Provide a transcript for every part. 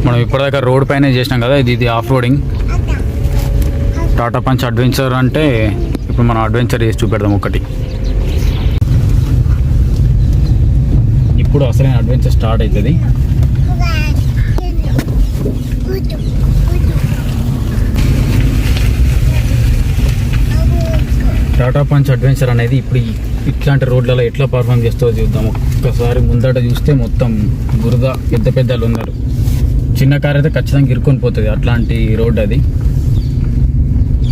మనం ఇప్పటిదాకా రోడ్ పైన చేసినాం కదా, ఇది off roading. Tata punch adventure అంటే ఇప్పుడు మనం అడ్వెంచర్ చేసి చూపెడదాం ఒకటి. ఇప్పుడు అసలైన అడ్వెంచర్ స్టార్ట్ అవుతుంది. టాటా పంచ్ అడ్వెంచర్ అనేది ఇప్పుడు ఇట్లాంటి రోడ్లలో ఎట్లా పర్ఫామ్ చేస్తుందో చూద్దాం. ఒక్కసారి ముందట చూస్తే మొత్తం బురద, పెద్ద పెద్దలు ఉన్నారు. చిన్న కార్ అయితే ఖచ్చితంగా ఇరుక్కొని పోతుంది. అట్లాంటి రోడ్ అది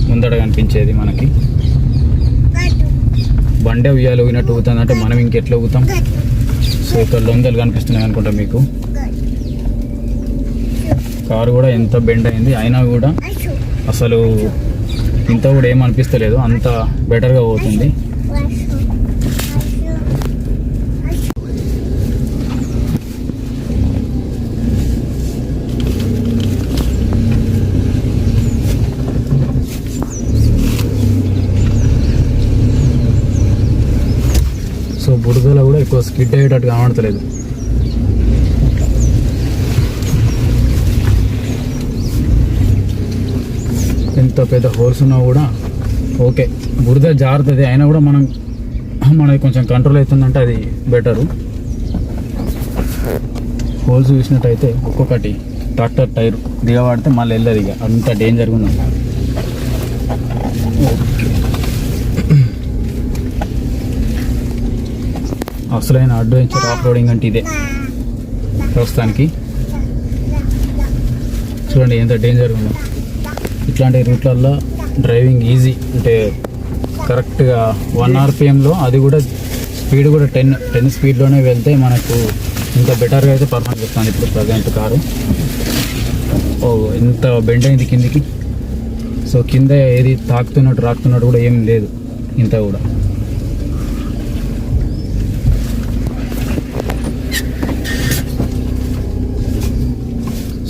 ముందట కనిపించేది మనకి. బండే ఉయ్యాలు ఊగినట్టు ఊగుతుంది అంటే మనం ఇంకెట్లా ఊగుతాం. సో ఇక్కడ లొందలు కనిపిస్తున్నాయి అనుకుంటా మీకు. కారు కూడా ఎంత బెండ్ అయింది, అయినా కూడా అసలు ఇంత కూడా ఏమనిపిస్తలేదు, అంత బెటర్గా పోతుంది. సో బురదలో కూడా ఎక్కువ స్కిడ్ అయ్యేటట్టు కనబడతలేదు. ఎంత పెద్ద హోల్స్ ఉన్నా కూడా ఓకే, బురద జారుతుంది, అయినా కూడా మనకి కొంచెం కంట్రోల్ అవుతుందంటే అది బెటరు. హోల్స్ చూసినట్టయితే ఒక్కొక్కటి ట్రాక్టర్ టైర్ దిగబడితే మళ్ళీ వెళ్ళదు, ఇక అంత డేంజర్గా ఉన్నది. ఓకే, అసలైన అడ్వెంచర్ ఆఫ్ రోడింగ్ అంటే ఇదే ప్రస్తుతానికి. చూడండి ఎంత డేంజర్గా ఉందో. ఇట్లాంటి రూట్లల్లో డ్రైవింగ్ ఈజీ, అంటే కరెక్ట్గా 1 RPMలో, అది కూడా స్పీడ్ కూడా 10 స్పీడ్లోనే వెళ్తే మనకు ఇంత బెటర్గా అయితే పర్ఫార్మ్ చేస్తుంది ఇప్పుడు ప్రజెంట్ కారు. ఓ ఎంత బెండ్ అయింది కిందికి. సో కింద ఏది రాకుతున్నట్టు కూడా ఏం లేదు ఇంత కూడా.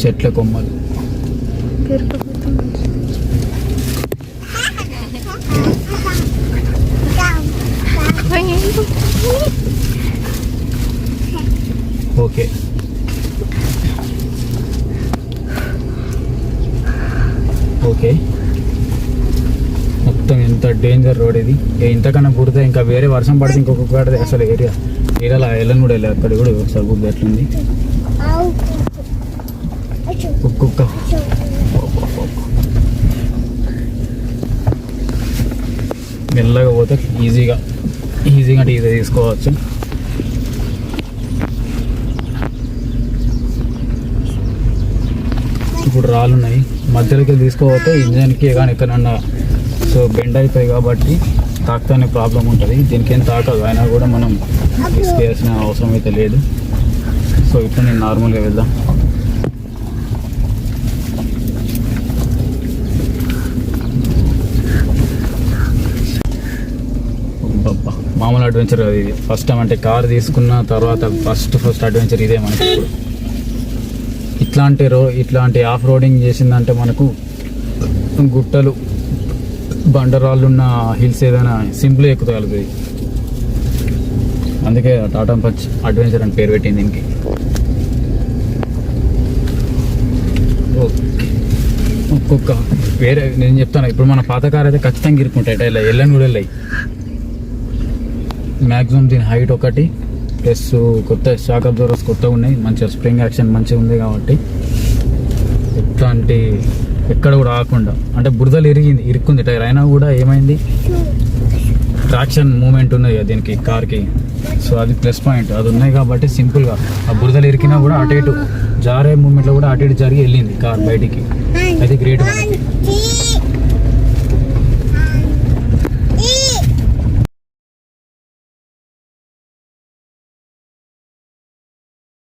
చెట్ల కొమ్మలు ఓకే. ఓకే, మొత్తం ఎంత డేంజర్ రోడ్ ఇది. ఇంతకన్నా బురద ఇంకా వేరే వర్షం పడితే ఇంకొకటి అసలు ఏరియాలో వెళ్ళని కూడా వెళ్ళాలి. అక్కడ కూడా సరిపోతుంది ఎట్లుంది. కుక్క మెల్లగా పోతే ఈజీగా తీసుకోవచ్చు. ఇప్పుడు రాళ్ళు ఉన్నాయి, మధ్యలోకి తీసుకోకపోతే ఇంజన్కి కానీ ఎక్కడన్నా సో బెండ్ అవుతాయి కాబట్టి తాకుతానే ప్రాబ్లం ఉంటుంది. దీనికి ఏం తాకదు, అయినా కూడా మనం రిస్క్ చేయాల్సిన అవసరం అయితే లేదు. సో ఇట్లా నేను నార్మల్గా వెళ్దాం. మామూలు అడ్వెంచర్ కాదు ఇది. ఫస్ట్ టైం అంటే కార్ తీసుకున్న తర్వాత ఫస్ట్ అడ్వెంచర్ ఇదే మనకి. ఇట్లాంటి ఆఫ్ రోడింగ్ చేసిందంటే మనకు గుట్టలు, బండరాళ్ళు ఉన్న హిల్స్ ఏదైనా సింపుల్గా ఎక్కుతగలుగుతుంది. అందుకే టాటా పంచ్ అడ్వెంచర్ అని పేరు పెట్టింది దీనికి. ఓకే, ఒక్కొక్క వేరే నేను చెప్తాను. ఇప్పుడు మన పాత కార్ అయితే ఖచ్చితంగా ఇరుక్కుంటాయి, ఇలా వెళ్ళని కూడా వెళ్ళాయి. మ్యాక్సిమం దీని హైట్ ఒకటి ప్లస్ కొత్త షాక్ అబ్జర్వర్స్ కొత్తగా ఉన్నాయి, మంచిగా స్ప్రింగ్ యాక్షన్ మంచిగా ఉంది కాబట్టి ఎట్లాంటి ఎక్కడ కూడా ఆగకుండా, అంటే బురదలు ఇరుక్కుంది టైర్, అయినా కూడా ఏమైంది, ట్రాక్షన్ మూమెంట్ ఉన్నది దీనికి కార్కి. సో అది ప్లస్ పాయింట్, అది ఉన్నాయి కాబట్టి సింపుల్గా ఆ బురదలు ఇరికినా కూడా అటు ఇటు జారే మూమెంట్లో కూడా అటు ఇటు జరిగి వెళ్ళింది కార్ బయటికి. అది గ్రేట్ మనకి.